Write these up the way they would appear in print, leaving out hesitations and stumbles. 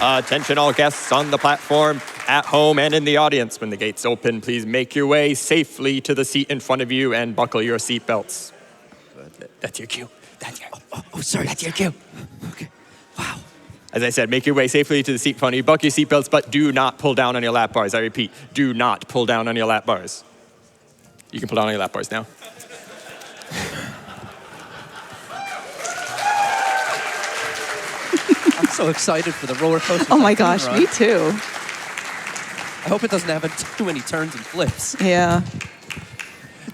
Attention all guests on the platform, at home and in the audience. When the gates open, please make your way safely to the seat in front of you and buckle your seatbelts. That's your cue. Sorry. That's your cue. Okay. Wow. As I said, make your way safely to the seat in front of you, buckle your seatbelts, but do not pull down on your lap bars. I repeat, do not pull down on your lap bars. You can pull down on your lap bars now. I'm so excited for the roller coaster. Oh my gosh, run. me too. I hope it doesn't have too many turns and flips. Yeah.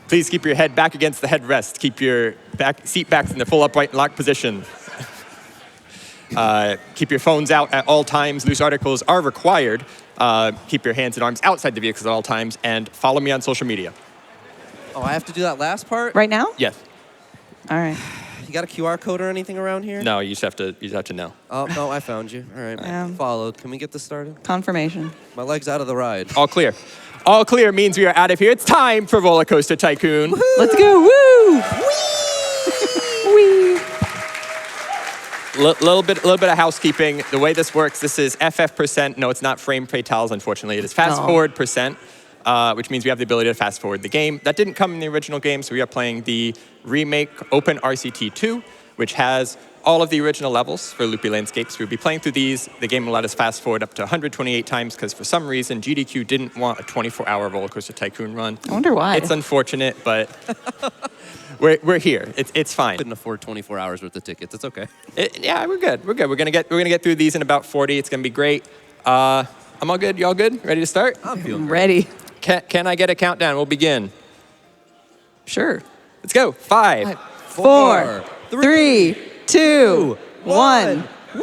Please keep your head back against the headrest. Keep your seat backs in the full upright and locked position. Keep your phones out at all times. Loose articles are required. Keep your hands and arms outside the vehicles at all times. And follow me on social media. Oh, I have to do that last part? Right now? Yes. All right. You got a QR code or anything around here? No, you just have to know. Oh, no, I found you. All right, followed. Can we get this started? Confirmation. My leg's out of the ride. All clear. All clear means we are out of here. It's time for RollerCoaster Tycoon. Woo-hoo! Let's go. Woo! Wee! Little bit of housekeeping. The way this works, this is FF%. No, it's not frame fatales, unfortunately. It is fast forward %, which means we have the ability to fast forward the game. That didn't come in the original game, so we are playing the remake Open RCT 2, which has all of the original levels for Loopy Landscapes. We'll be playing through these. The game will let us fast forward up to 128 times because for some reason, GDQ didn't want a 24-hour RollerCoaster Tycoon run. I wonder why. It's unfortunate, but we're here. It's fine. Couldn't afford 24 hours worth of tickets. It's okay. Yeah, we're good. We're gonna get through these in about 40. It's gonna be great. I'm all good. Y'all good? Ready to start? I'm feeling ready. Can I get a countdown? We'll begin. Sure. Let's go. 5, 4, 3, 2, 1. All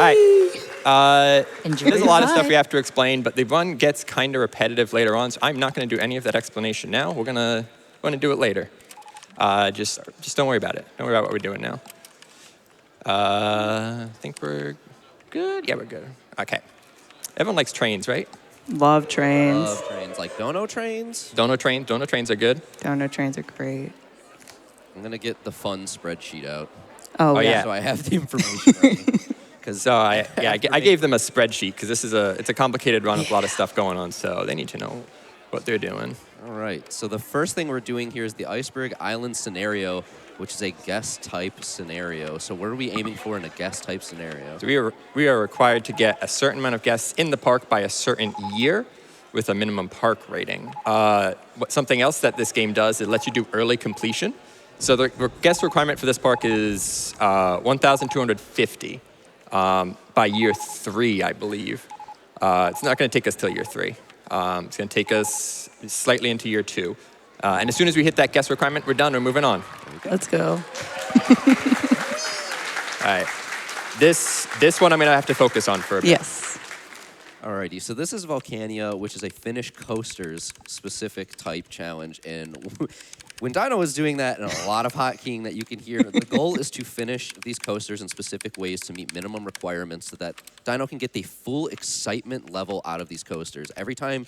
right. Enjoy There's a your lot of ride. stuff we have to explain, but the run gets kind of repetitive later on, so I'm not going to do any of that explanation now. We're gonna do it later. Just don't worry about it. Don't worry about what we're doing now. I think we're good. Yeah, we're good. Okay. Everyone likes trains, right? Love trains. Love trains. Like dono trains? Dono trains are good. Dono trains are great. I'm going to get the fun spreadsheet out. Oh, yeah. So I have the information. So I gave them a spreadsheet because it's a complicated run with a lot of stuff going on, so they need to know what they're doing. All right. So the first thing we're doing here is the Iceberg Island scenario, which is a guest type scenario. So what are we aiming for in a guest type scenario? So we are required to get a certain amount of guests in the park by a certain year with a minimum park rating. Something else that this game does, it lets you do early completion. So the guest requirement for this park is 1,250 by year 3, I believe. It's not going to take us till year 3. It's going to take us slightly into year 2. And as soon as we hit that guest requirement, we're done. We're moving on. Let's go. All right. This one I'm going to have to focus on for a bit. Yes. Alrighty, so this is Volcania, which is a Finnish coasters specific type challenge. And when Dyno is doing that, and a lot of hotkeying that you can hear, the goal is to finish these coasters in specific ways to meet minimum requirements so that Dyno can get the full excitement level out of these coasters. Every time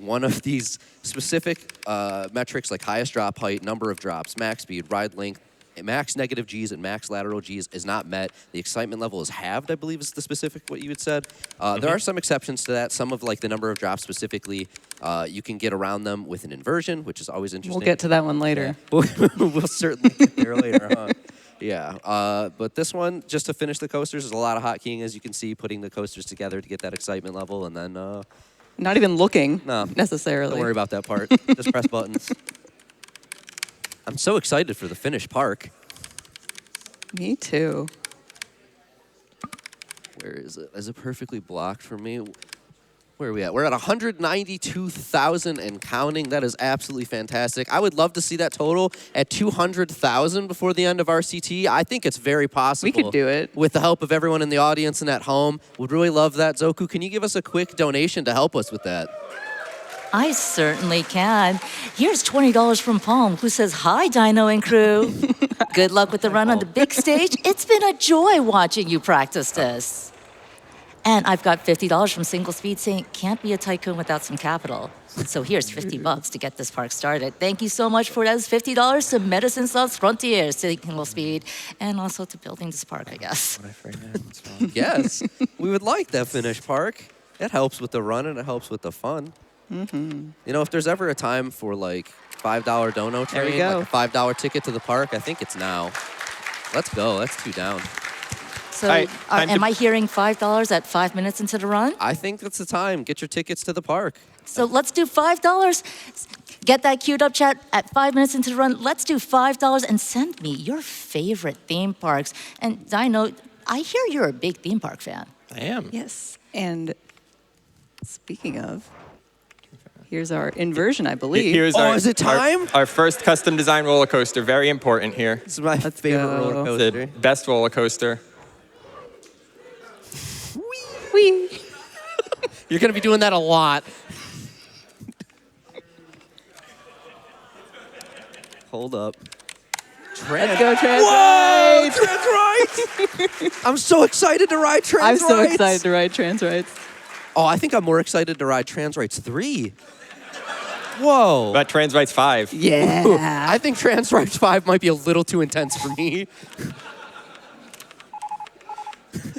one of these specific metrics like highest drop height, number of drops, max speed, ride length, max negative Gs and max lateral Gs is not met, the excitement level is halved, I believe is the specific what you had said. There are some exceptions to that. Some of like the number of drops specifically, you can get around them with an inversion, which is always interesting. We'll get to that one later. Yeah. We'll certainly get there later, huh? Yeah, but this one, just to finish the coasters, is a lot of hotkeying, as you can see, putting the coasters together to get that excitement level, and then... Not even looking, no, necessarily. Don't worry about that part. Just press buttons. I'm so excited for the Finnish park. Me too. Where is it? Is it perfectly blocked for me? Where are we at? We're at 192,000 and counting. That is absolutely fantastic. I would love to see that total at 200,000 before the end of RCT. I think it's very possible. We could do it. With the help of everyone in the audience and at home. Would really love that. Zoku, can you give us a quick donation to help us with that? I certainly can. Here's $20 from Palm, who says, "Hi, Dyno and crew. Good luck with the run on the big stage. It's been a joy watching you practice this." And I've got $50 from Single Speed saying, can't be a tycoon without some capital. So here's $50 to get this park started. Thank you so much for those $50 to Medicine Sans Frontiers, to Single Speed, and also to building this park, I guess. What I forget? What's wrong? Yes, we would like that finished park. It helps with the run and it helps with the fun. You know, if there's ever a time for like $5 dono There we train, go. like a $5 ticket to the park, I think it's now. Let's go. That's 2 down. So All right, time am to- I hearing $5 at 5 minutes into the run? I think that's the time. Get your tickets to the park. So let's do $5. Get that queued up, chat, at 5 minutes into the run. Let's do $5 and send me your favorite theme parks. And Dino, I hear you're a big theme park fan. I am. Yes. And speaking of, here's our inversion, I believe. Here's Oh, our, is it time? Our first custom design roller coaster. Very important here. This is my Let's favorite go. roller The coaster. best roller coaster. Whee! You're going to be doing that a lot. Hold up. Let's go, Trans Whoa! Rides! Trans Rides! I'm so excited to ride Trans I'm Rides. so excited to ride Trans Rides. Oh, I think I'm more excited to ride Trans Rides 3. Whoa. But Trans Rides 5. Yeah. I think Trans Rides 5 might be a little too intense for me.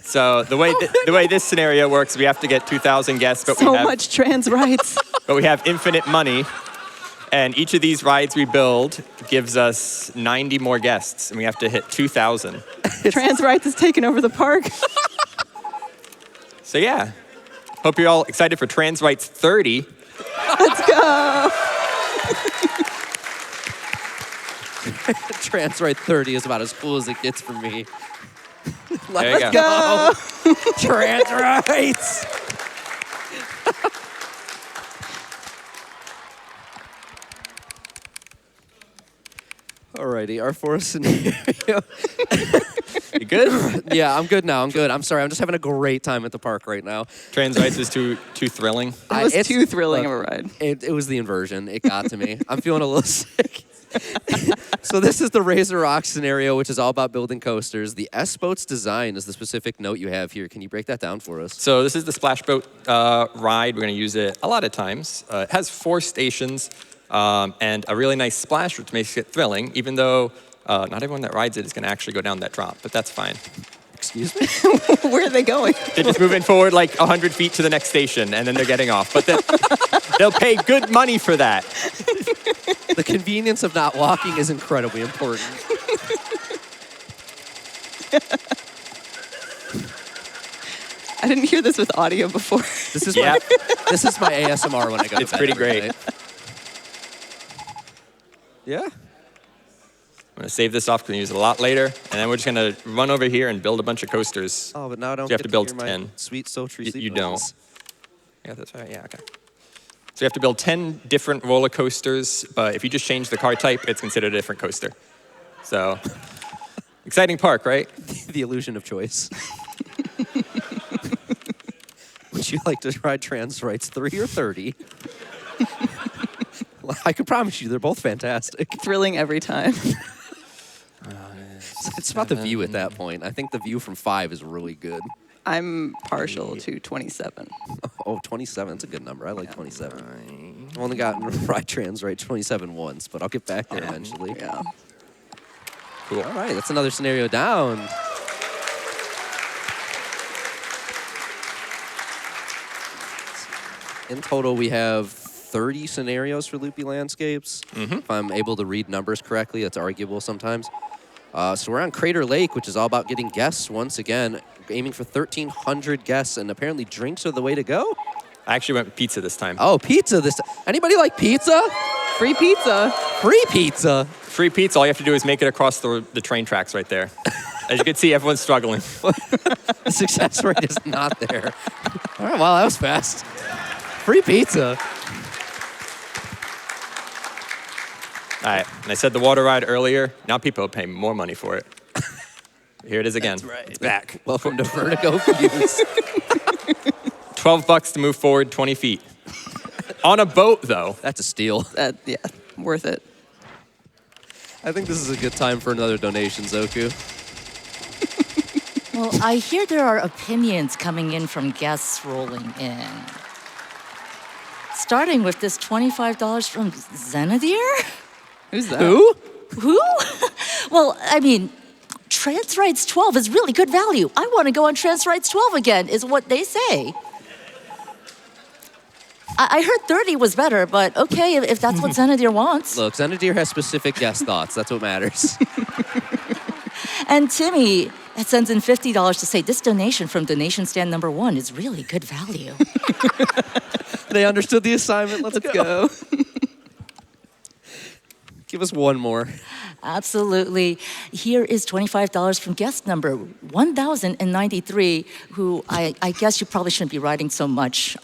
So the way this scenario works, we have to get 2,000 guests, but So we have much Trans Rides. but we have infinite money, and each of these rides we build gives us 90 more guests, and we have to hit 2,000. Trans Rides is taking over the park. So yeah, hope you're all excited for Trans Rides 30. Let's go. Trans Ride 30 is about as cool as it gets for me. There you Let's go. go. Trans Rides. Alrighty, our fourth scenario. You good? Yeah, I'm good now. I'm good. I'm sorry. I'm just having a great time at the park right now. Trans Rides is too thrilling. It was It's- too thrilling of a look, ride. It was the inversion. It got to me. I'm feeling a little sick. So this is the Razor Rock scenario, which is all about building coasters. The S-Boat's design is the specific note you have here. Can you break that down for us? So this is the Splash Boat ride. We're going to use it a lot of times. It has 4 stations and a really nice splash, which makes it thrilling, even though not everyone that rides it is going to actually go down that drop, but that's fine. Excuse me? Where are they going? They're just moving forward like 100 feet to the next station, and then they're getting off. But they'll pay good money for that. The convenience of not walking is incredibly important. I didn't hear this with audio before. This is Yeah. this is my ASMR when I go to It's bed pretty every great. night. Yeah. I'm going to save this off because we use it a lot later, and then we're just going to run over here and build a bunch of coasters. Oh, but now I don't So you have get to build hear my 10. sweet sultry You don't. noises. Yeah, that's right. Yeah, okay. So you have to build 10 different roller coasters, but if you just change the car type, it's considered a different coaster. So, exciting park, right? The illusion of choice. Would you like to ride Trans Rides 3 or 30? Well, I can promise you they're both fantastic. Thrilling every time. It's about the view at that point. I think the view from 5 is really good. I'm partial to 27. Oh, 27. That's a good number. I like 27. I've only gotten ride Trans Ride 27 once, but I'll get back there eventually. Yeah. Cool. All right, that's another scenario down. In total, we have 30 scenarios for Loopy Landscapes. If I'm able to read numbers correctly, that's arguable sometimes. So we're on Crater Lake, which is all about getting guests once again, aiming for 1,300 guests, and apparently drinks are the way to go. I actually went with pizza this time. Oh, pizza this time. Anybody like pizza? Free pizza. Free pizza. Free pizza, all you have to do is make it across the train tracks right there. As you can see, everyone's struggling. The success rate is not there. All right, well, that was fast. Free pizza. All right, and I said the water ride earlier. Now people are paying more money for it. Here it is again. That's right. It's back. Welcome to Vertigo Views. $12 to move forward 20 feet. On a boat, though. That's a steal. Yeah, worth it. I think this is a good time for another donation, Zoku. Well, I hear there are opinions coming in from guests rolling in. Starting with this $25 from Xenadir? Who's that? Who? Who? Well, I mean, Transrights 12 is really good value. I want to go on Transrights 12 again, is what they say. I heard 30 was better, but okay, if that's what Xenadir wants. Look, Xenadir has specific guest thoughts. That's what matters. And Timmy sends in $50 to say this donation from donation stand number 1 is really good value. They understood the assignment. Let's go. Give us one more. Absolutely. Here is $25 from guest number 1093, who I guess you probably shouldn't be writing so much,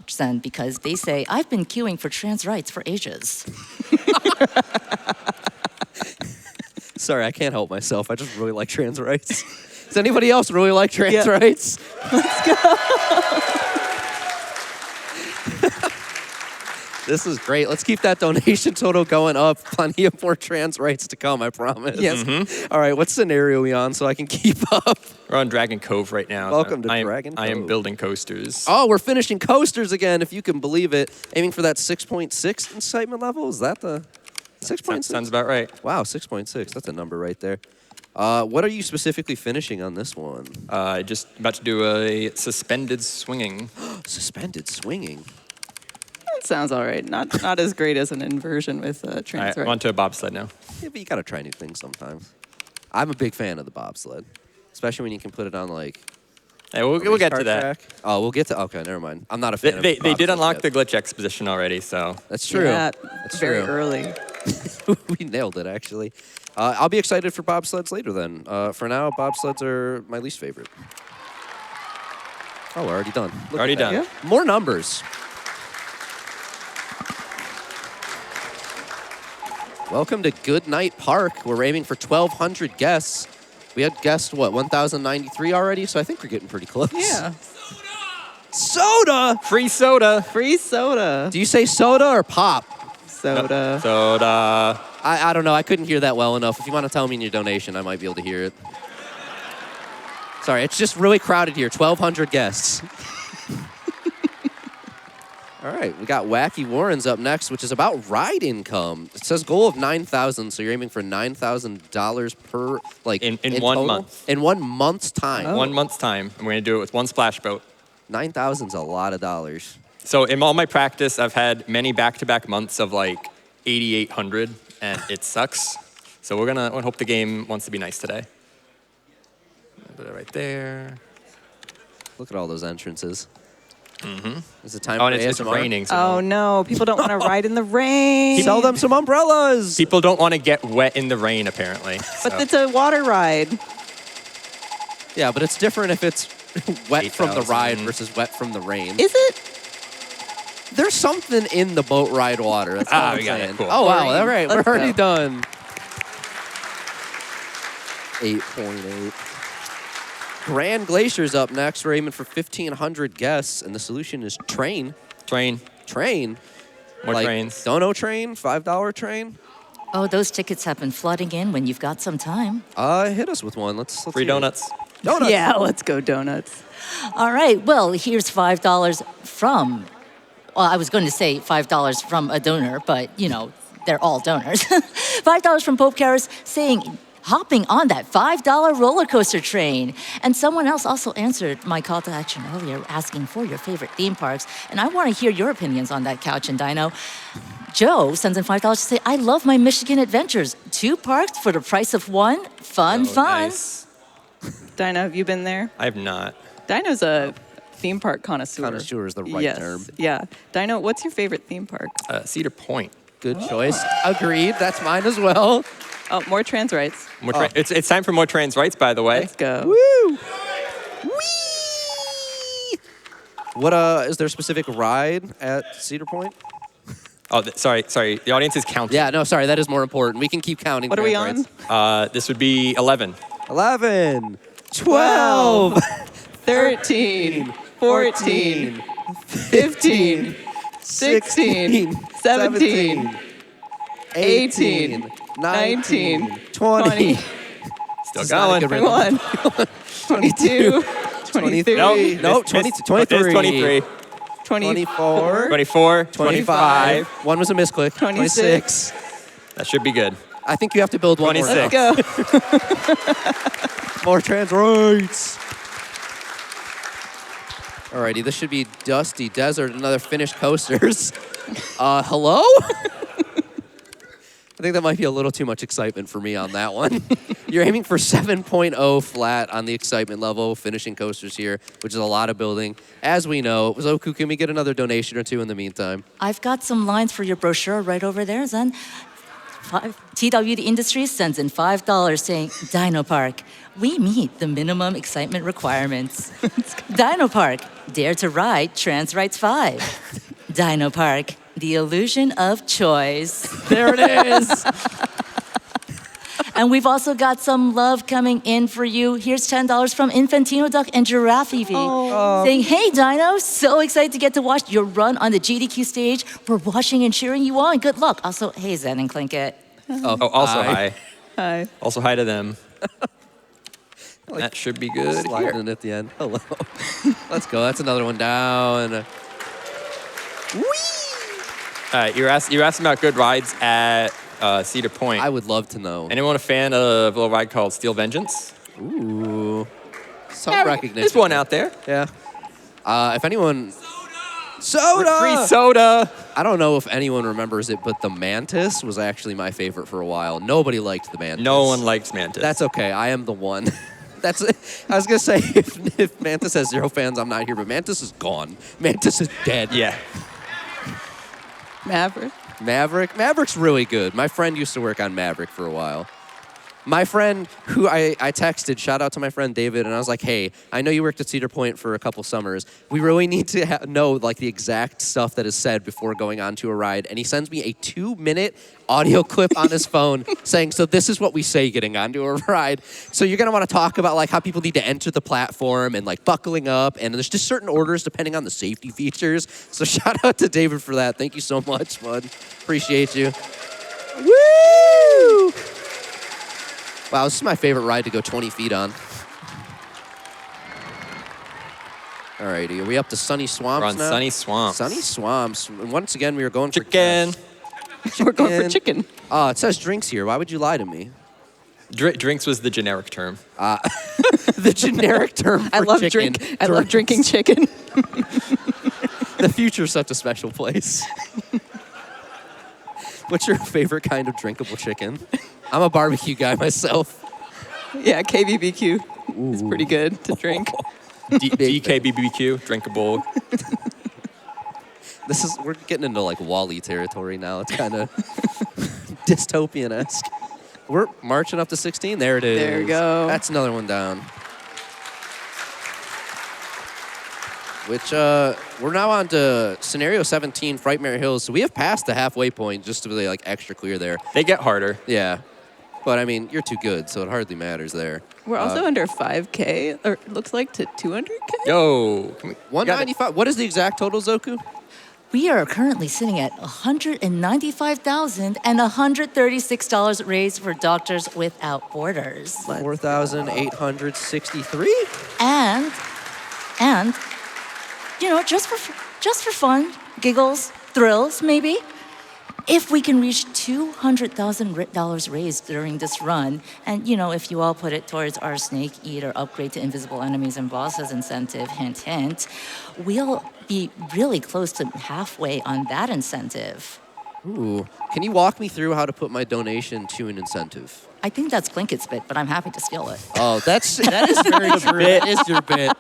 Zen, because they say, I've been queuing for trans rights for ages. Sorry, I can't help myself. I just really like trans rights. Does anybody else really like trans rights? Let's go. This is great. Let's keep that donation total going up. Plenty of more trans rights to come, I promise. Yes. All right, what scenario are we on so I can keep up? We're on Dragon Cove right now. Welcome to I am, Dragon I am Cove. building coasters. Oh, we're finishing coasters again, if you can believe it. Aiming for that 6.6 incitement level? Is that the 6.6? Sounds about right. Wow, 6.6. That's a number right there. What are you specifically finishing on this one? Just about to do a suspended swinging. Suspended swinging. That sounds all right. Not as great as an inversion with All right, Transright. on to a bobsled now. Yeah, but you gotta try new things sometimes. I'm a big fan of the bobsled, especially when you can put it on like. Hey, we'll race get car to that. track. Oh, we'll get to. Okay, never mind. I'm not a fan. They of did bobsleds unlock yet. the glitch exposition already, so That's true. Yeah, That's very true. early. We nailed it actually. I'll be excited for bobsleds later then. For now, bobsleds are my least favorite. Oh, we're already done. Look Already at that. done. Yeah. More numbers. Welcome to Good Night Park. We're aiming for 1,200 guests. We had guessed, what, 1,093 already? So I think we're getting pretty close. Yeah. Soda! free soda. Free soda. Do you say soda or pop? Soda. Soda. I don't know. I couldn't hear that well enough. If you want to tell me in your donation, I might be able to hear it. Sorry, it's just really crowded here. 1,200 guests. All right, we got Wacky Warrens up next, which is about ride income. It says goal of $9,000, so you're aiming for $9,000 per, like In 1 total? month. In 1 month's time. Oh. 1 month's time. And we're going to do it with one splash boat. 9,000's a lot of dollars. So in all my practice, I've had many back-to-back months of like 8,800, and it sucks. So we're gonna hope the game wants to be nice today. Put it right there. Look at all those entrances. Mm-hmm. Is it time Oh, for and it's ASMR? raining. So Oh no, people don't want to ride in the rain. Sell them some umbrellas. people don't want to get wet in the rain, apparently. But So, it's a water ride. Yeah, but it's different if it's wet from the 8,000. ride versus wet from the rain. Is it? There's something in the boat ride water. That's all I'm we got it. saying. Cool. Oh, wow. Chlorine. All right. Let's We're already go. done. 8.8. Grand Glacier's up next. We're aiming for 1,500 guests, and the solution is train. train, Train. more like trains. Dono train, $5 train. Oh, those tickets have been flooding in when you've got some time. Hit us with one. Let's Free hear it. donuts. Donuts. Yeah, let's go donuts. All right, well, here's $5 from, well, I was going to say $5 from a donor, but, you know, they're all donors. $5 from Pope Karis saying, hopping on that $5 roller coaster train. And someone else also answered my call to action earlier, asking for your favorite theme parks. And I want to hear your opinions on that, Couch and Dino. Joe sends in $5 to say, I love my Michigan adventures. 2 parks for the price of 1. Fun, Oh, fun. nice. Dino, have you been there? I have not. Dino's a theme park connoisseur. Connoisseur is the right yes. term. Yeah. Dino, what's your favorite theme park? Cedar Point. Good choice. Agreed. That's mine as well. Oh, more trans rights. More it's time for more trans rights, by the way. Let's go. Woo! Whee! What is there a specific ride at Cedar Point? Oh, sorry. The audience is counting. Yeah, no, sorry, that is more important. We can keep counting. What are we trans on? rides. This would be 11. 11, 12, 13, 14, 15, 16, 17, 18, 19, 20. Still Still It's not a going. good rhythm. 21, 22, 23, Nope. No, 22, 23. 23. 24, 24, 25. One was a misclick. 26. That should be good. I think you have to build one more. 26. now. Let's go. More trans rights. Alrighty, this should be Dusty Desert, another finished coasters. Hello? I think that might be a little too much excitement for me on that one. You're aiming for 7.0 flat on the excitement level, finishing coasters here, which is a lot of building. As we know, Zoku, can we get another donation or two in the meantime? I've got some lines for your brochure right over there, Zen. TWD Industries sends in $5 saying, Dino Park, we meet the minimum excitement requirements. Dino Park, dare to ride Trans Rights 5. Dino Park, the illusion of choice. There it is. And we've also got some love coming in for you. Here's $10 from Infantino Duck and Giraffe EV saying, hey, Dino, so excited to get to watch your run on the GDQ stage. We're watching and cheering you on. Good luck. Also, hey, Zen and Klinkit. Oh, also hi. Hi. Also hi to them. That should be good. Sliding in at the end. Hello. Let's go. That's another one down. Whee! All right, you're asking about good rides at Cedar Point. I would love to know. Anyone a fan of a little ride called Steel Vengeance? Ooh. Some recognition. There's one out there. Yeah. If anyone... Soda! Free soda. I don't know if anyone remembers it, but the Mantis was actually my favorite for a while. Nobody liked the Mantis. No one likes Mantis. That's okay. I am the one. I was going to say, if Mantis has 0 fans, I'm not here, but Mantis is gone. Mantis is dead. Yeah. Maverick. Maverick's really good. My friend used to work on Maverick for a while. My friend, who I texted, shout out to my friend David, and I was like, hey, I know you worked at Cedar Point for a couple summers. We really need to know like the exact stuff that is said before going on to a ride. And he sends me a 2-minute audio clip on his phone saying, so this is what we say getting onto a ride. So you're going to want to talk about like how people need to enter the platform and like buckling up. And there's just certain orders depending on the safety features. So shout out to David for that. Thank you so much, bud. Appreciate you. Woo! Wow, this is my favorite ride to go 20 feet on. Alrighty, are we up to Sunny Swamps We're on now? Sunny Swamps. Sunny Swamps. And once again, we were going Chicken. for We're going for chicken. Oh, it says drinks here. Why would you lie to me? Drinks was the generic term. The generic term for I love chicken. I love drinking chicken. The future's such a special place. What's your favorite kind of drinkable chicken? I'm a barbecue guy myself. Yeah, KBBQ is pretty good to drink. DKBBQ, drinkable. We're getting into like Wall-E territory now. It's kind of dystopian-esque. We're marching up to 16. There it is. There we go. That's another one down. Which, we're now on to Scenario 17, Frightmare Hills. So we have passed the halfway point just to be like extra clear there. They get harder. Yeah. But I mean, you're too good, so it hardly matters there. We're also under 5K, or it looks like to 200K. Yo. 195. What is the exact total, Zoku? We are currently sitting at $195,000 and $136 raised for Doctors Without Borders. 4,863. And you know, just for fun, giggles, thrills, maybe, if we can reach $200,000 raised during this run, and you know, if you all put it towards our Snake Eat or Upgrade to Invisible Enemies and Bosses incentive, hint, hint, we'll be really close to halfway on that incentive. Ooh. Can you walk me through how to put my donation to an incentive? I think that's Klinkit's bit, but I'm happy to steal it. Oh, that is very true. That is your bit.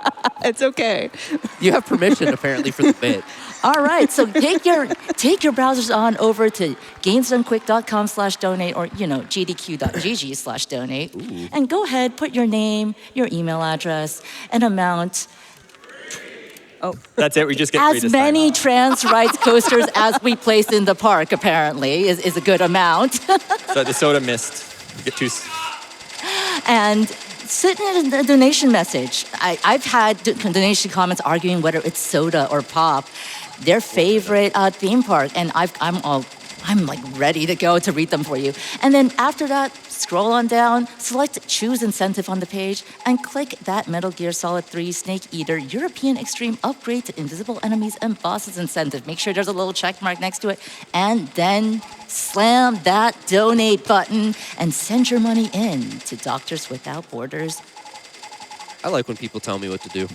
It's okay. You have permission, apparently, for the bit. All right, so take your browsers on over to gamesdonequick.com/donate or, you know, gdq.gg/donate. And go ahead, put your name, your email address, an amount. Oh, That's it. We just get free As this many time. trans rights coasters as we place in the park, apparently, is a good amount. So the soda missed. You get two. And send in a donation message. I've had donation comments arguing whether it's soda or pop, their favorite theme park, and I'm all I'm like ready to go to read them for you. And then after that, scroll on down, select Choose Incentive on the page, and click that Metal Gear Solid 3 Snake Eater European Extreme Upgrade to Invisible Enemies and Bosses incentive. Make sure there's a little check mark next to it, and then slam that donate button and send your money in to Doctors Without Borders. I like when people tell me what to do.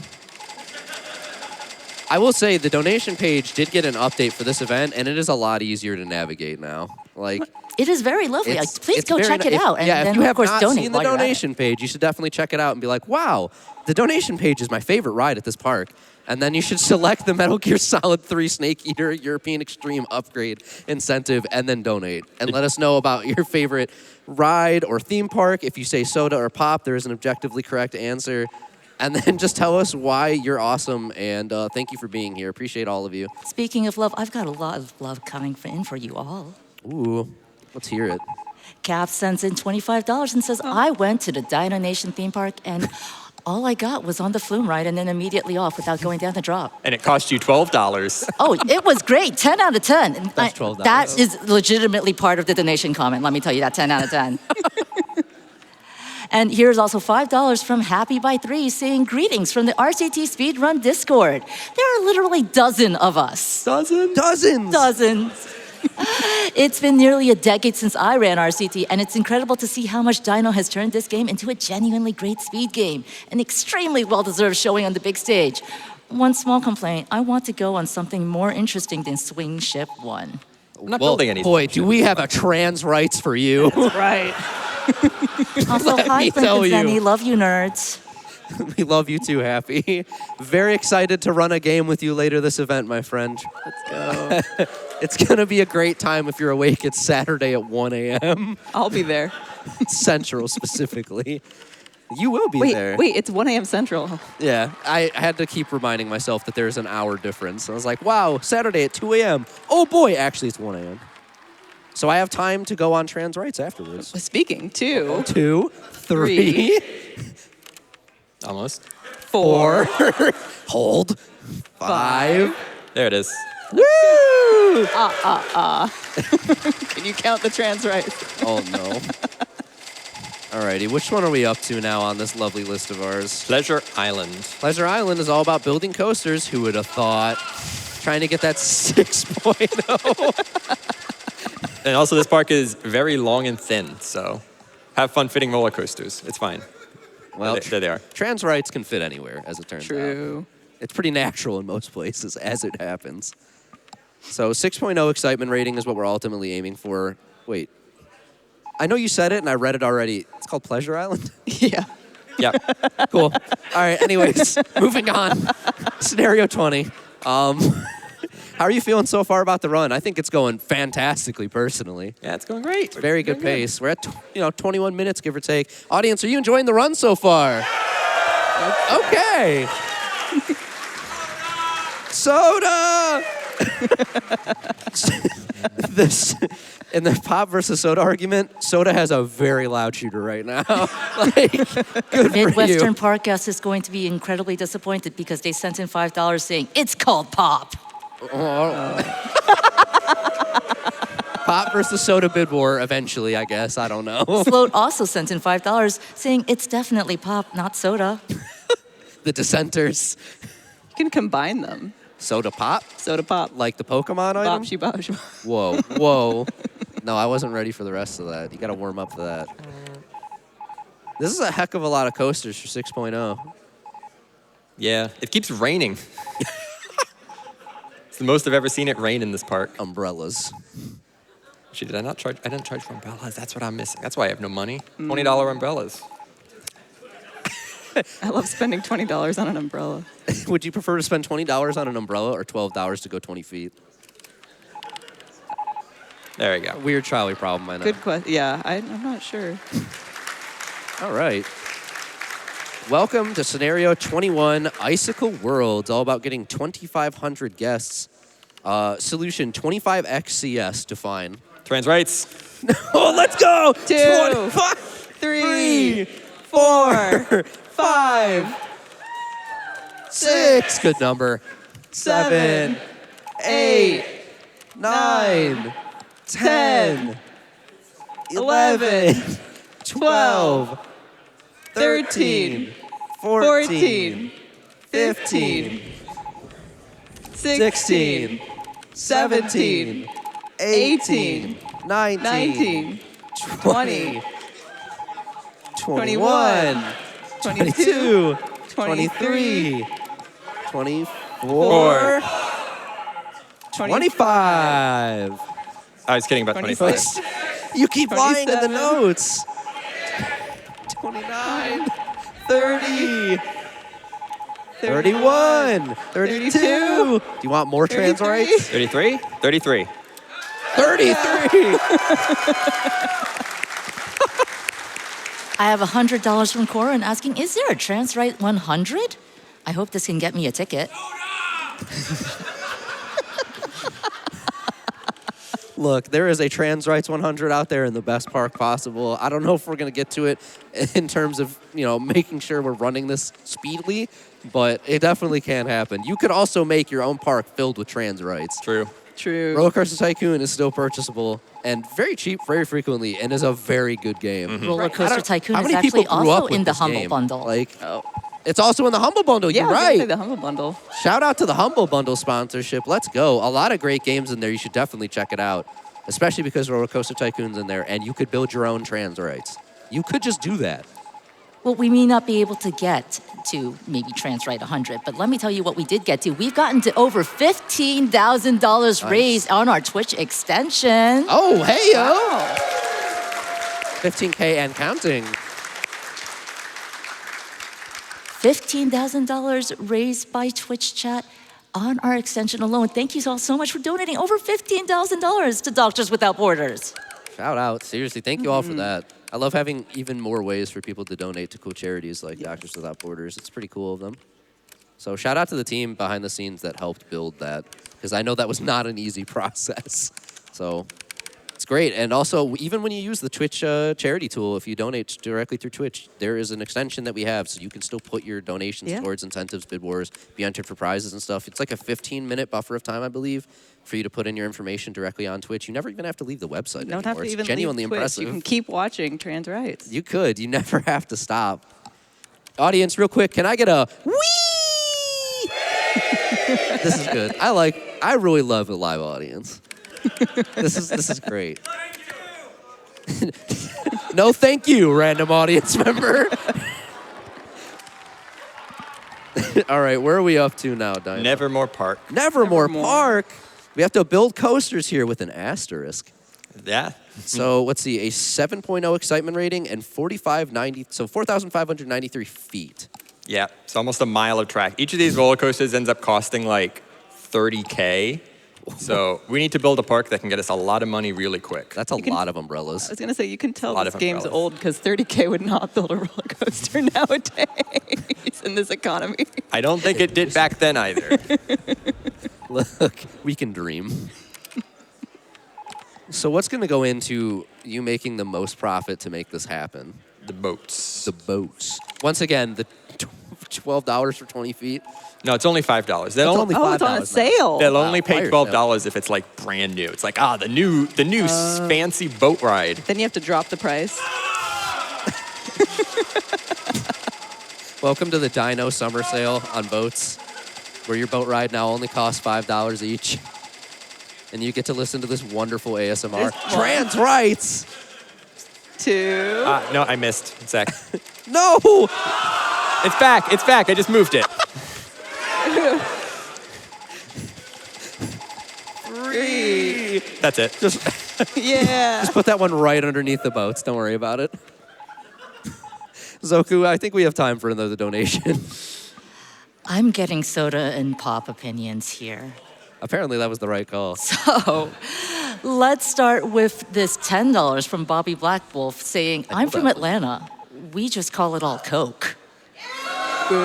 I will say the donation page did get an update for this event, and it is a lot easier to navigate now. Like, It is very lovely. Please go very check it out. And yeah, then, if you have of course, not donate seen the while you're at it. donation page, you should definitely check it out and be like, wow, the donation page is my favorite ride at this park. And then you should select the Metal Gear Solid 3 Snake Eater European Extreme Upgrade incentive and then donate. And let us know about your favorite ride or theme park. If you say soda or pop, there is an objectively correct answer. And then just tell us why you're awesome, and thank you for being here. Appreciate all of you. Speaking of love, I've got a lot of love coming in for you all. Ooh, let's hear it. Cap sends in $25 and says, I went to the Dynomation theme park and all I got was on the flume ride and then immediately off without going down the drop. And it cost you $12. Oh, it was great. 10 out of 10. And That's $12. That is legitimately part of the donation comment. Let me tell you that 10 out of 10. And here's also $5 from Happy by 3 saying, greetings from the RCT Speedrun Discord. There are literally dozens of us. Dozens? Dozens. It's been nearly a decade since I ran RCT, and it's incredible to see how much Dyno has turned this game into a genuinely great speed game, an extremely well-deserved showing on the big stage. One small complaint, I want to go on something more interesting than Swing Ship 1. I'm not building anything. Boy, do we have a trans rights for you. Right. Also, Let hi, me Flint tell and you. Zenny. Love you, nerds. We love you too, Happy. Very excited to run a game with you later this event, my friend. Let's go. It's going to be a great time if you're awake. It's Saturday at 1 a.m. I'll be there. Central specifically. You will be there. Wait, it's 1 a.m. Central. Yeah, I had to keep reminding myself that there's an hour difference. I was like, wow, Saturday at 2 a.m. Oh boy, actually it's 1 a.m. So I have time to go on trans rights afterwards. Speaking, 2, 2, 3, Almost. 4, hold, 5. There it is. Woo! Can you count the trans rights? Oh no. Alrighty, which one are we up to now on this lovely list of ours? Pleasure Island. Pleasure Island is all about building coasters. Who would have thought? Trying to get that 6.0. And also, this park is very long and thin, so have fun fitting roller coasters. It's fine. Well, There they are. trans rights can fit anywhere, as it turns out. True. It's pretty natural in most places as it happens. So 6.0 excitement rating is what we're ultimately aiming for. Wait. I know you said it and I read it already. It's called Pleasure Island? Yeah. Yeah. Cool. All right, anyways, moving on. Scenario 20. How are you feeling so far about the run? I think it's going fantastically, personally. Yeah, it's going great. Very good pace. We're at 21 minutes, give or take. Audience, are you enjoying the run so far? Okay. Soda! This in the pop versus soda argument, soda has a very loud shooter right now. Like, good for Midwestern you. Park guest is going to be incredibly disappointed because they sent in $5 saying, it's called pop. Pop versus soda bid war eventually, I guess. I don't know. Float also sent in $5 saying, it's definitely pop, not soda. The dissenters. You can combine them. Soda pop? Soda pop. Like the Pokemon item? Bop, bop, bop. Whoa, whoa. No, I wasn't ready for the rest of that. You got to warm up for that. This is a heck of a lot of coasters for 6.0. Yeah, it keeps raining. It's the most I've ever seen it rain in this park. Umbrellas. Actually, did I not charge? I didn't charge for umbrellas. That's what I'm missing. That's why I have no money. $20 umbrellas. I love spending $20 on an umbrella. Would you prefer to spend $20 on an umbrella or $12 to go 20 feet? There you go. Weird trolley problem, I know. Good question. Yeah, I'm not sure. All right. Welcome to Scenario 21, Icicle Worlds, all about getting 2,500 guests. Solution 25XCS define. Trans rights. Oh, let's go! 2, 3, 4, 5, 6. Good number. 7, 8, 9, 10, 11, 12, 13, 14, 15, 16, 17, 18, 19, 20, 21, 22, 23, 24, 25. I was kidding about 25. You keep lying in the 27. notes. 29, 30, 31, 32. Do you want more trans 33. rights? 33? 33. 33. I have $100 from Corin asking, is there a trans right 100? I hope this can get me a ticket. Look, there is a trans rights 100 out there in the best park possible. I don't know if we're going to get to it in terms of, making sure we're running this speedily, but it definitely can happen. You could also make your own park filled with trans rights. True. True. RollerCoaster Tycoon is still purchasable and very cheap very frequently and is a very good game. Roller Coaster Tycoon How is many actually people grew up also with in the this Humble game? Bundle. It's also in the Humble Bundle. Yeah, You're I was gonna say right. the Humble Bundle. Shout out to the Humble Bundle sponsorship. Let's go. A lot of great games in there. You should definitely check it out, especially because RollerCoaster Tycoon's in there, and you could build your own trans rights. You could just do that. Well, we may not be able to get to maybe trans right 100, but let me tell you what we did get to. We've gotten to over $15,000 raised on our Twitch extension. Oh, hey, yo. 15K and counting. $15,000 raised by Twitch chat on our extension alone. Thank you all so much for donating over $15,000 to Doctors Without Borders. Shout out. Seriously, thank you all for that. I love having even more ways for people to donate to cool charities like Doctors Without Borders. It's pretty cool of them. So shout out to the team behind the scenes that helped build that, because I know that was not an easy process. So it's great. And also, even when you use the Twitch charity tool, if you donate directly through Twitch, there is an extension that we have, so you can still put your donations towards incentives, bid wars, be entered for prizes and stuff. It's like a 15-minute buffer of time, I believe, for you to put in your information directly on Twitch. You never even have to leave the website You don't anymore. have to It's even genuinely leave Twitch. impressive. You can keep watching trans rights. You could. You never have to stop. Audience, real quick, can I get a wee? This is good. I really love a live audience. This is great. No, thank you, random audience member. All right, where are we up to now, Dyno? Nevermore Park. Nevermore Park. We have to build coasters here with an asterisk. Yeah. So let's see, a 7.0 excitement rating and 4,593 feet. Yeah. It's almost a mile of track. Each of these roller coasters ends up costing like $30K. So we need to build a park that can get us a lot of money really quick. That's a lot of umbrellas. I was going to say, you can tell lot this of game's umbrellas. old because 30K would not build a roller coaster nowadays in this economy. I don't think it did back then either. Look, we can dream. So what's going to go into you making the most profit to make this happen? The boats. The boats. Once again, the $12 for 20 feet. No, it's only $5. It's only Oh, it's on a $5 now. sale. They'll only pay fire sale. $12 if it's like brand new. It's like, the new fancy boat ride. Then you have to drop the price. Welcome to the Dino Summer Sale on boats, where your boat ride now only costs $5 each. And you get to listen to this wonderful ASMR. This Trans rights! 2. No, I missed. One sec. No! It's back. It's back. I just moved it. 3. That's it. Yeah. Put that one right underneath the boats. Don't worry about it. Zoku, I think we have time for another donation. I'm getting soda and pop opinions here. Apparently that was the right call. So let's start with this $10 from Bobby Blackwolf saying, I'm from Atlanta. We just call it all Coke. all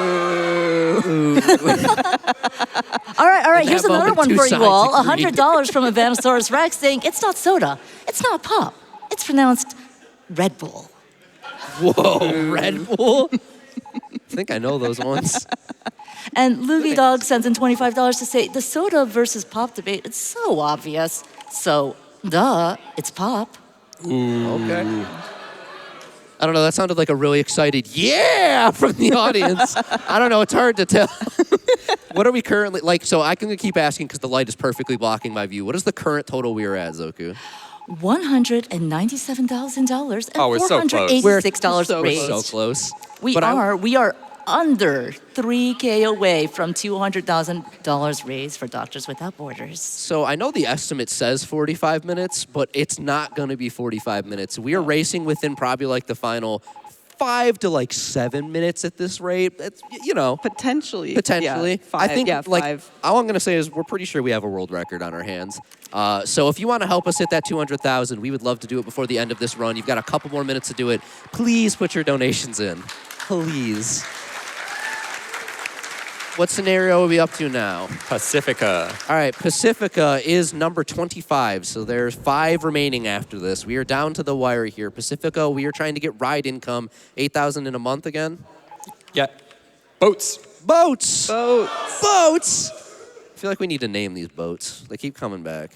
right. Here's that another moment, one two for you sides all. agreed. $100 from Avanosaurus Rex saying, it's not soda. It's not pop. It's pronounced Red Bull. Whoa, Red Bull? I think I know those ones. And Loogie Dog sends in $25 to say, the soda versus pop debate, it's so obvious. So Duh, it's pop. Okay. I don't know. That sounded like a really excited yeah from the audience. I don't know. It's hard to tell. What are we currently like? So I can keep asking because the light is perfectly blocking my view. What is the current total we are at, Zoku? $197,000 and Oh, we're so close. $486 so raised. So close. We But are under $3K away from $200,000 raised for Doctors Without Borders. So I know the estimate says 45 minutes, but it's not going to be 45 minutes. We are racing within probably like the final 5 to like 7 minutes at this rate. It's, you know, Potentially. potentially. Yeah, five, I think like 5. all I'm going to say is we're pretty sure we have a world record on our hands. So if you want to help us hit that 200,000, we would love to do it before the end of this run. You've got a couple more minutes to do it. Please put your donations in. Please. What scenario are we up to now? Pacifica. All right, Pacifica is number 25, so there's 5 remaining after this. We are down to the wire here. Pacifica, we are trying to get ride income, 8,000 in a month again. Yeah. Boats. Boats! Boats. Boats! I feel like we need to name these boats. They keep coming back.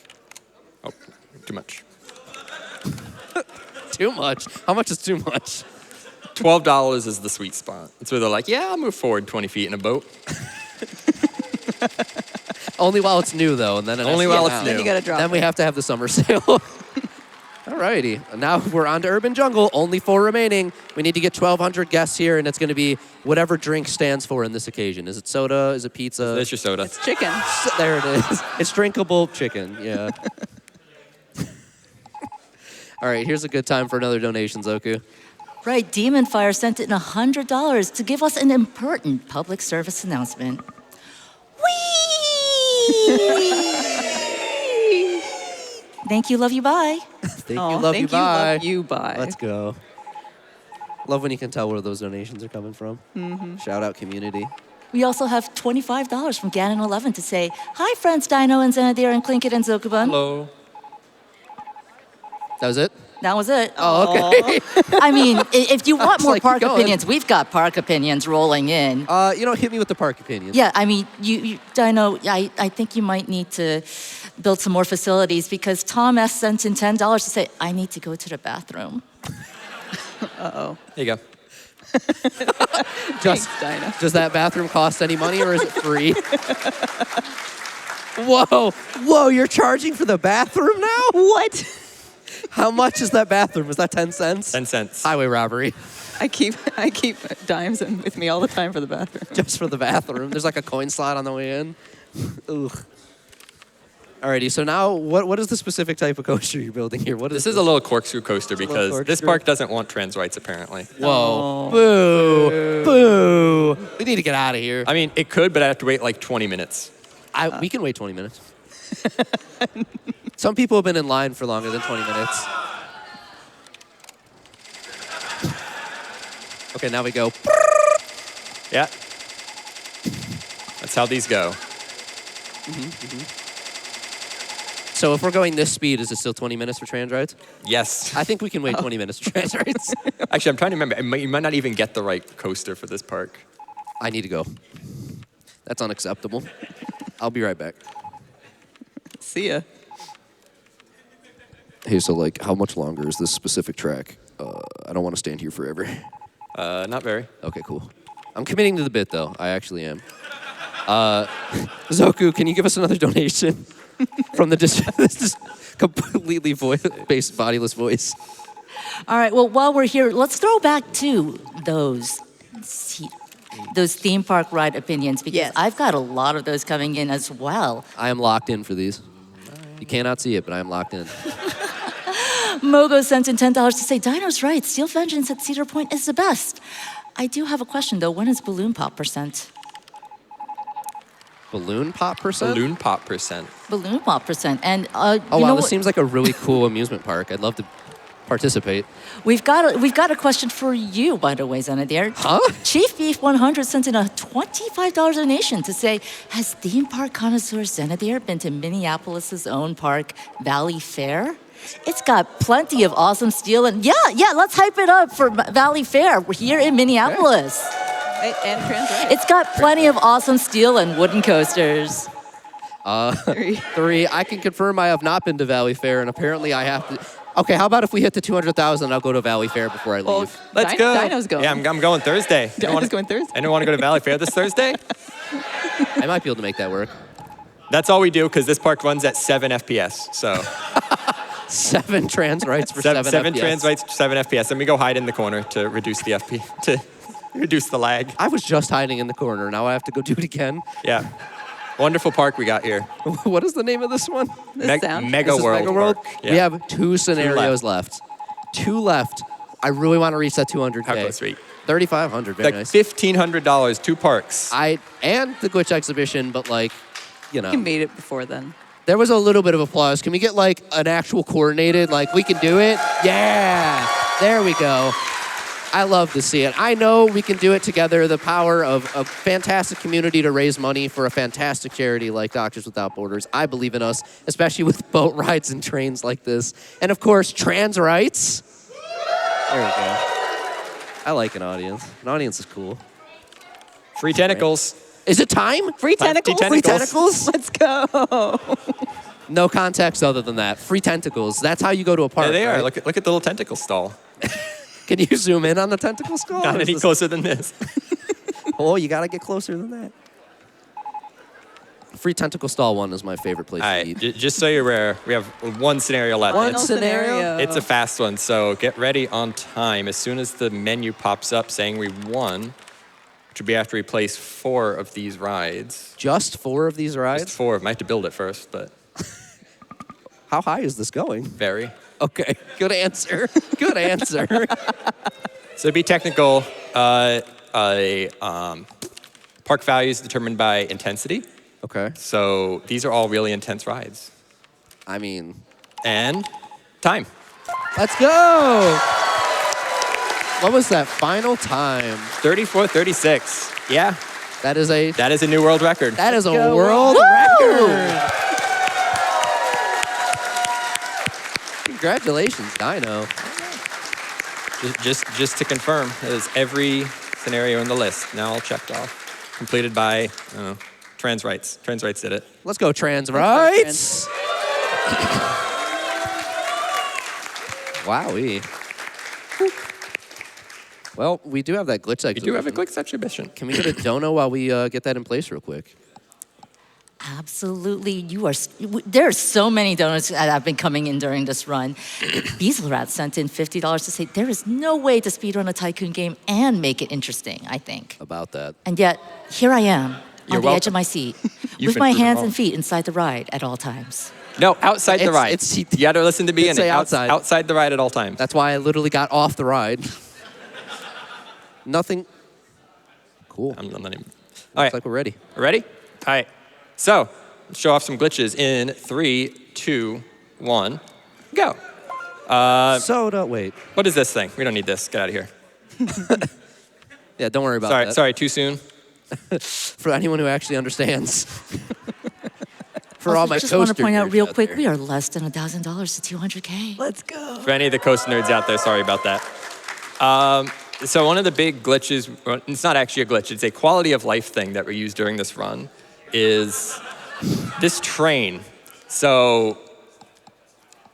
Oh, too much. Too much? How much is too much? $12 is the sweet spot. It's where they're like, yeah, I'll move forward 20 feet in a boat. Only while it's new, though, and then it has Only to while get it's out. new. Then you gotta drop Then we it. have to have the summer sale. Alrighty, now we're on to Urban Jungle. Only 4 remaining. We need to get 1,200 guests here, and it's going to be whatever drink stands for in this occasion. Is it soda? Is it pizza? There's your soda. It's chicken. There it is. It's drinkable chicken, yeah. All right, here's a good time for another donation, Zoku. Right, Demon Fire sent in $100 to give us an important public service announcement. Whee! Thank you, love you, bye. Thank Aw, you, love thank you, bye. Love you, bye. Let's go. Love when you can tell where those donations are coming from. Shout out community. We also have $25 from Ganon11 to say, hi, friends Dino and Xenadir and Klinkit and Zokubun. Hello. That was it? That was it. Oh, okay. I mean, if you want was more like, park keep going. opinions, we've got park opinions rolling in. Hit me with the park opinions. Yeah, I mean, you Dino, I think you might need to build some more facilities because Tom S. sent in $10 to say, I need to go to the bathroom. Uh-oh. There you go. Just, Thanks, Dinah. does that bathroom cost any money or is it free? Whoa, you're charging for the bathroom now? What? How much is that bathroom? Was that 10 cents? 10 cents. Highway robbery. I keep dimes in with me all the time for the bathroom. Just for the bathroom. There's like a coin slot on the way in. Ugh. Alrighty, so now what is the specific type of coaster you're building here? What is This is a little corkscrew coaster a little because this corkscrew. park doesn't want trans rights, apparently. Whoa. Boo. Boo. We need to get out of here. I mean, it could, but I have to wait like 20 minutes. We can wait 20 minutes. Some people have been in line for longer than 20 minutes. Okay, now we go. Yeah. That's how these go. So if we're going this speed, is it still 20 minutes for trans rides? Yes. I think we can wait 20 minutes for trans rides. Actually, I'm trying to remember. You might not even get the right coaster for this park. I need to go. That's unacceptable. I'll be right back. See ya. Hey, so like, how much longer is this specific track? I don't want to stand here forever. Not very. Okay, cool. I'm committing to the bit, though. I actually am. Zoku, can you give us another donation from this just completely based bodiless voice? All right, well, while we're here, let's throw back to those theme park ride opinions because Yes. I've got a lot of those coming in as well. I am locked in for these. You cannot see it, but I am locked in. Mogo sent in $10 to say, Dino's right, Steel Vengeance at Cedar Point is the best. I do have a question, though. When is Balloon Pop %? Balloon pop percent? Balloon pop %. Balloon Pop %. And Oh, you wow, know this what? seems like a really cool amusement park. I'd love to participate. We've got a question for you, by the way, Xenadir. Huh? Chief Beef 100 sent in a $25 donation to say, has theme park connoisseur Xenadir been to Minneapolis's own park, Valley Fair? It's got plenty of awesome steel and yeah, let's hype it up for Valley Fair. We're here in Minneapolis. And trans rights. It's got plenty of awesome steel and wooden coasters. 3. I can confirm I have not been to Valley Fair, and apparently I have to. Okay, how about if we hit the 200,000, I'll go to Valley Fair before I leave. Let's go. Dino's going. Yeah, I'm going Thursday. Dino's going Thursday. Anyone want to go to Valley Fair this Thursday? I might be able to make that work. That's all we do because this park runs at 7 FPS. So 7 trans rights for 7 7 FPS. trans rights, 7 FPS, and we go hide in the corner to reduce the to reduce the lag. I was just hiding in the corner. Now I have to go do it again. Yeah, wonderful park we got here. What is the name of this one? Mega This is World. Mega World. Park. Yeah. We have 2 scenarios left. 2 left. I really want to reach that 200K. How close, sweet? 3,500. Very Like nice. $1,500, 2 parks. And the glitch exhibition, but like, you know. You made it before then. There was a little bit of applause. Can we get like an actual coordinated, like we can do it? Yeah, there we go. I love to see it. I know we can do it together. The power of a fantastic community to raise money for a fantastic charity like Doctors Without Borders. I believe in us, especially with boat rides and trains like this. And of course, trans rights. There we go. I like an audience. An audience is cool. Free tentacles. Is it time? Free tentacles? Free tentacles? Let's go. No context other than that. Free tentacles. That's how you go to a park. There they are. right? Look at the little tentacle stall. Can you zoom in on the tentacle skull? Not Or is any this- closer than this. Oh, you gotta get closer than that. Free tentacle stall one is my favorite place All to right, eat. just so you're aware, we have one scenario left. One It's- scenario? It's a fast one, so get ready on time. As soon as the menu pops up saying we won, which would be after we place 4 of these rides. Just 4 of these rides? Just 4 of them. I have to build it first, but How high is this going? very. Okay, good answer. Good answer. So to be technical, park value is determined by intensity. Okay. So these are all really intense rides. I mean, And time. let's go. What was that final time? 34:36. Yeah, That is a that is a new world record. that is a go. world Woo! record. Congratulations, Dino. Just to confirm, that is every scenario in the list. Now all checked off. Completed by, I don't know, trans rights. Trans rights did it. Let's go, trans go, rights. Wowee. Well, we do have that glitch exhibition. You do have a glitch exhibition. Can we get a dono while we get that in place real quick? Absolutely. There are so many donuts that have been coming in during this run. Beaselrat sent in $50 to say there is no way to speedrun a Tycoon game and make it interesting, I think. About that. And yet, here I am You're on the edge welcome. of my seat You've with been my through them hands all. and feet inside the ride at all times. No, outside the It's- ride. it's- You got to listen to me Did and say outside. outside the ride at all times. That's why I literally got off the ride. Nothing. Cool. I'm not even. All Looks right, like we're ready. ready? All right. So, let's show off some glitches in 3, 2, 1, go. Soda. Wait. What is this thing? We don't need this. Get out of here. Yeah, don't worry about Sorry, that. sorry, too soon. For anyone who actually understands. For all Also, my just want to coaster point out nerds real quick, there. we are less than $1,000 to 200K. Let's go. For any of the coast nerds out there, sorry about that. So one of the big glitches, well, it's not actually a glitch, it's a quality of life thing that we use during this run, is this train. So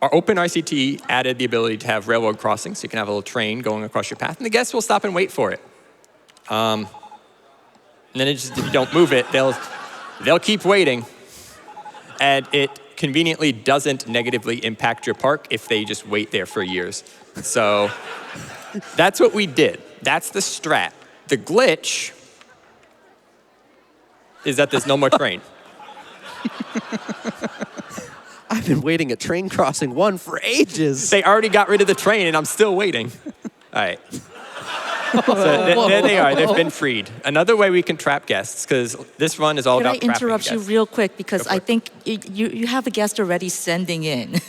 our open RCT added the ability to have railroad crossings, so you can have a little train going across your path, and the guests will stop and wait for it. And then if you don't move it, they'll keep waiting. And it conveniently doesn't negatively impact your park if they just wait there for years. So that's what we did. That's the strat. The glitch is that there's no more train. I've been waiting at train crossing 1 for ages. They already got rid of the train and I'm still waiting. All right. So there they are. They've been freed. Another way we can trap guests, because this run is all Can I about trapping interrupt you guests. real quick? Because Go for I it. think you have a guest already sending in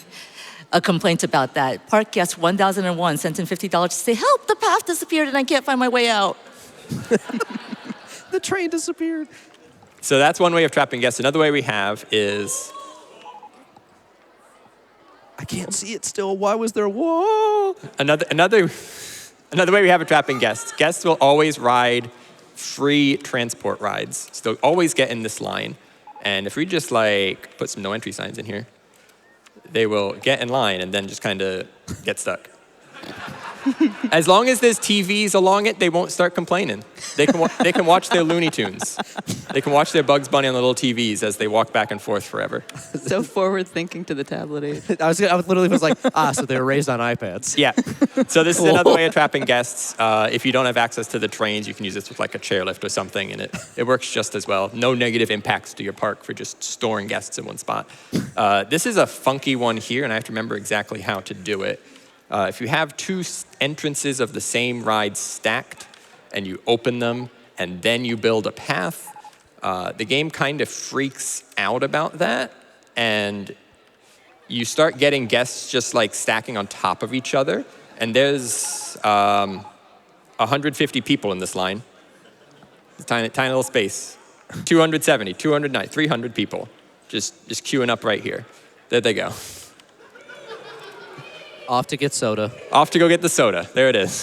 a complaint about that. Park guest 1001 sent in $50 to say, help, the path disappeared and I can't find my way out. The train disappeared. So that's one way of trapping guests. Another way we have is I can't see it still. Why was there? Whoa. Another way we have of trapping guests. Guests will always ride free transport rides. So they'll always get in this line. And if we just like put some no entry signs in here, they will get in line and then just kind of get stuck. As long as there's TVs along it, they won't start complaining. They can watch their Looney Tunes. They can watch their Bugs Bunny on the little TVs as they walk back and forth forever. So forward thinking to the tablet age. I literally was like, so they were raised on iPads. Yeah. So this is another way of trapping guests. If you don't have access to the trains, you can use this with like a chairlift or something, and it works just as well. No negative impacts to your park for just storing guests in one spot. This is a funky one here, and I have to remember exactly how to do it. If you have two entrances of the same ride stacked, and you open them, and then you build a path, the game kind of freaks out about that, and you start getting guests just like stacking on top of each other, and there's 150 people in this line. It's a tiny little space. 270, 209, 300 people just queuing up right here. There they go. Off to get soda. Off to go get the soda. There it is.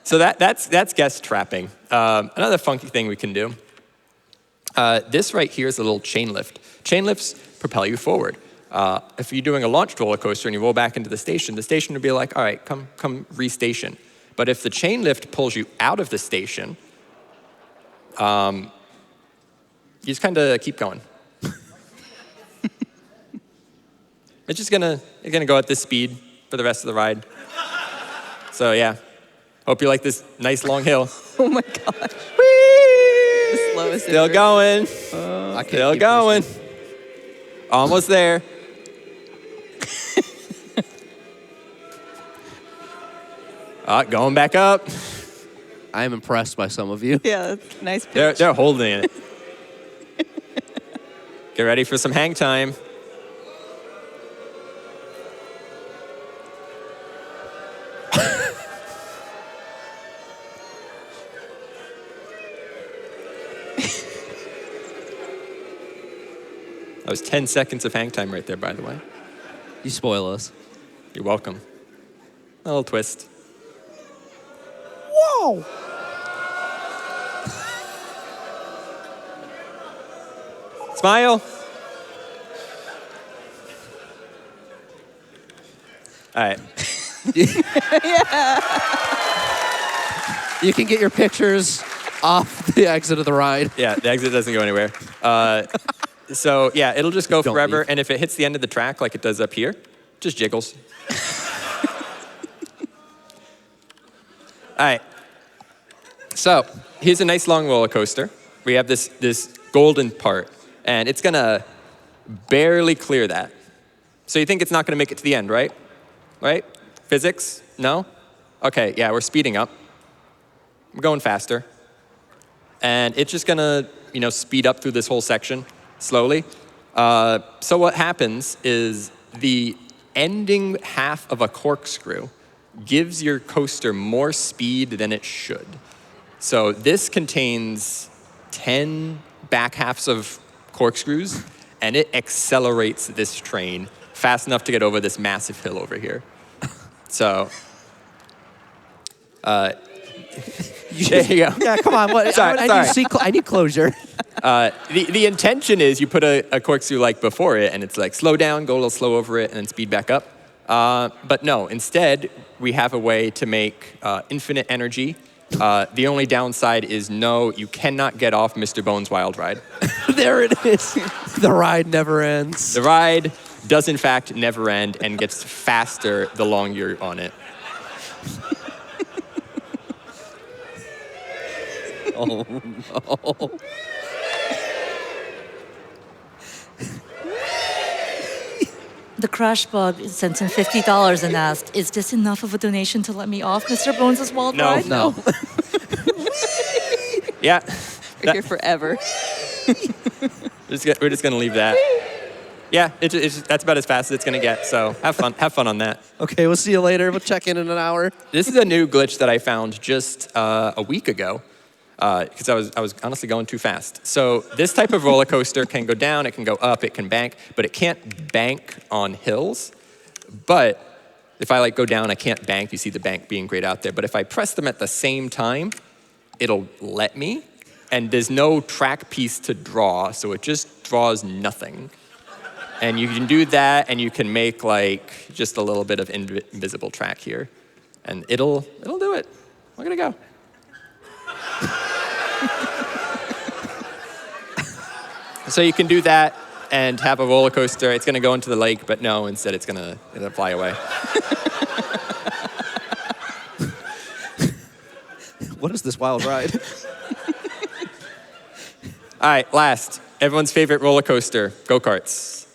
So that's guest trapping. Another funky thing we can do. This right here is a little chain lift. Chain lifts propel you forward. If you're doing a launched roller coaster and you roll back into the station would be like, all right, come restation. But if the chain lift pulls you out of the station, you just kind of keep going. It's just gonna go at this speed for the rest of the ride. So yeah, hope you like this nice long hill. Oh my gosh. Whee! The slowest Still ever. going. I can't Still keep going. listening. Almost there. Going back up. I am impressed by some of you. Yeah, that's nice pitch. They're holding it. Get ready for some hang time. That was 10 seconds of hang time right there, by the way. You spoil us. You're welcome. A little twist. Whoa! Smile. All right. You can get your pictures off the exit of the ride. Yeah, the exit doesn't go anywhere. So yeah, it'll just go Don't forever. leave. And if it hits the end of the track like it does up here, just jiggles. All right. So here's a nice long roller coaster. We have this golden part, and it's gonna barely clear that. So you think it's not gonna make it to the end, right? Right? Physics? No? Okay, yeah, we're speeding up. We're going faster. And it's just gonna, speed up through this whole section slowly. So what happens is the ending half of a corkscrew gives your coaster more speed than it should. So this contains 10 back halves of corkscrews, and it accelerates this train fast enough to get over this massive hill over here. So, there you go. Yeah, come on. What? Sorry. I need closure. The intention is you put a corkscrew like before it, and it's like slow down, go a little slow over it, and then speed back up. But no, instead, we have a way to make infinite energy. The only downside is no, you cannot get off Mr. Bones' Wild Ride. There it is. The ride never ends. The ride does in fact never end and gets faster the longer you're on it. Oh, no. The Crash Bug sent in $50 and asked, "Is this enough of a donation to let me off Mr. Bones' Wild No. Ride?" No. Yeah, We're here forever. we're just gonna leave that. Yeah, that's about as fast as it's gonna get. So have fun on that. Okay, we'll see you later. We'll check in an hour. This is a new glitch that I found just a week ago because I was honestly going too fast. So this type of roller coaster can go down, it can go up, it can bank, but it can't bank on hills. But if I go down, I can't bank. You see the bank being grayed out there. But if I press them at the same time, it'll let me. and there's no track piece to draw, so it just draws nothing. And you can do that, and you can make like just a little bit of invisible track here, and it'll do it. Look at it go. So you can do that and have a roller coaster. It's going to go into the lake, but no, instead it's going to fly away. What is this wild ride? All right, last, everyone's favorite roller coaster, go-karts.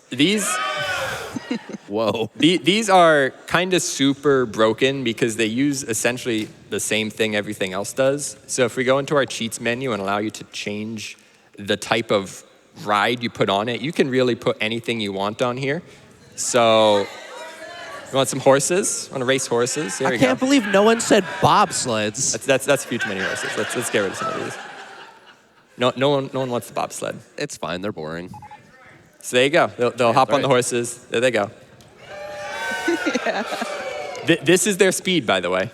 Whoa. These are kind of super broken because they use essentially the same thing everything else does. So if we go into our cheats menu and allow you to change the type of ride you put on it, you can really put anything you want on here. So you want some horses? Want to race horses? Here I we go. can't believe no one said bobsleds. That's a few too many horses. Let's get rid of some of these. No one wants the bobsled. It's fine, they're boring. So there you go. They'll hop on the right. horses. There they go. This is their speed, by the way.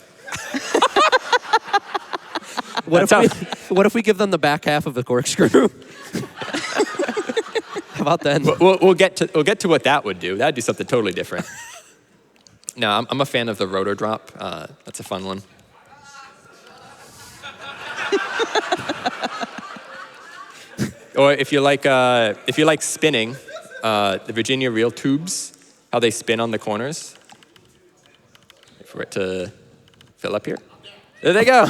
What if we give them the back half of the corkscrew? How about then? We'll get to what that would do. That'd do something totally different. No, I'm a fan of the rotor drop. That's a fun one. Or if you like spinning, the Virginia reel tubes, how they spin on the corners. Wait for it to fill up here. There they go.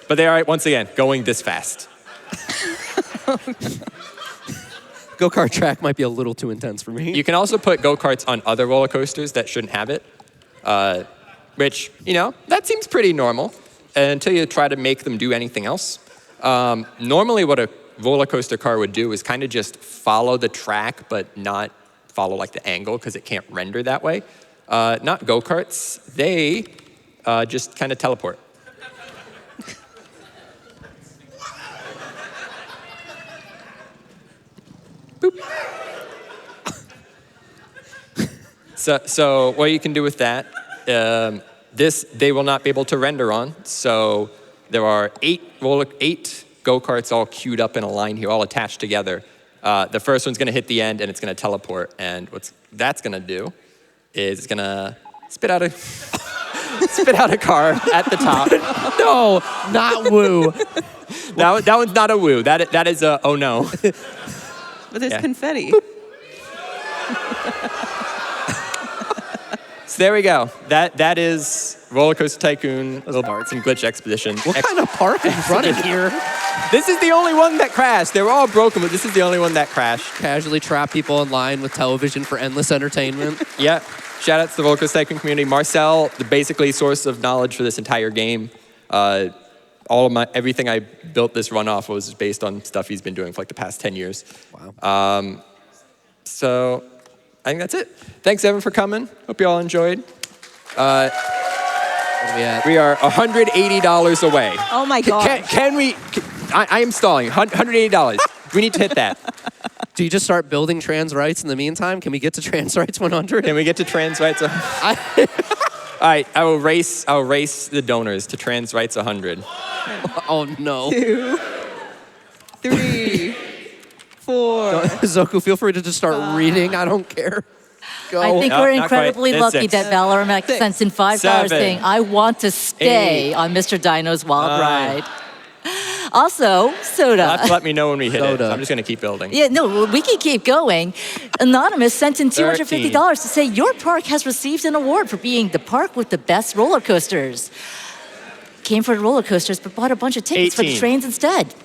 But they are, once again, going this fast. Go-kart track might be a little too intense for me. You can also put go-karts on other roller coasters that shouldn't have it, which, that seems pretty normal until you try to make them do anything else. Normally what a roller coaster car would do is kind of just follow the track, but not follow like the angle because it can't render that way. Not go-karts. They just kind of teleport. Boop. So what you can do with that, this they will not be able to render on. So there are 8 go-karts all queued up in a line here, all attached together. The first one's going to hit the end, and it's going to teleport. And what that's going to do is it's going to spit out a car at the top. No, not woo. That one's not a woo. That is a oh no. But there's Yeah. confetti. So there we go. That is RollerCoaster Tycoon. Some glitch expedition. What kind of park is running here? This is the only one that crashed. They were all broken, but this is the only one that crashed. Casually trap people in line with television for endless entertainment. Yeah. Shout out to the RollerCoaster Tycoon community. Marcel, the basically source of knowledge for this entire game. Everything I built this run off was based on stuff he's been doing for like the past 10 years. Wow. So I think that's it. Thanks, Evan, for coming. Hope you all enjoyed. What are we at? We are $180 away. Oh my God. Can we? I am stalling. $180. We need to hit that. Do you just start building trans rights in the meantime? Can we get to trans rights 100? Can we get to trans rights? All right, I will race the donors to trans rights 100. Oh no. 2, 3, 4. Zoku, feel free to just start reading. I don't care. Go. I think No, we're not incredibly quite. It's lucky 6. that Valormax Six. sent in $5 7. saying, I want to stay 8. on Mr. Dino's Wild 9. Ride. Also, Soda. You'll have to let me know when we hit it. Soda. So I'm just going to keep building. Yeah, no, we can keep going. Anonymous sent in $250 to say your park has received an award for being the park with the best roller coasters. Came for the roller coasters, but bought a bunch of tickets for the 18. trains instead.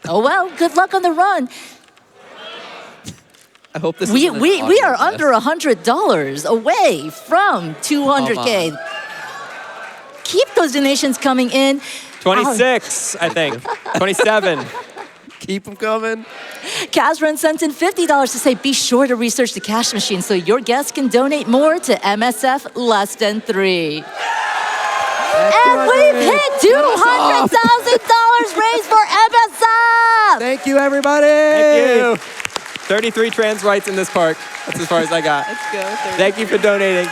Oh well, good luck on the run. I hope this We isn't an are audience under $100 away from 200K. Come Keep those donations coming in. 26, I think. 27. Keep them coming. Kazran sent in $50 to say, be sure to research the cash machine so your guests can donate more to MSF less than 3. And we've hit $200,000 raised for MSF! Thank you, everybody. Thank you. 33 trans rights in this park. That's as far as I got. Let's go. 30. Thank you for donating.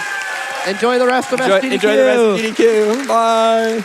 Enjoy the rest of Enjoy SPDQ. the rest of DDQ. Bye.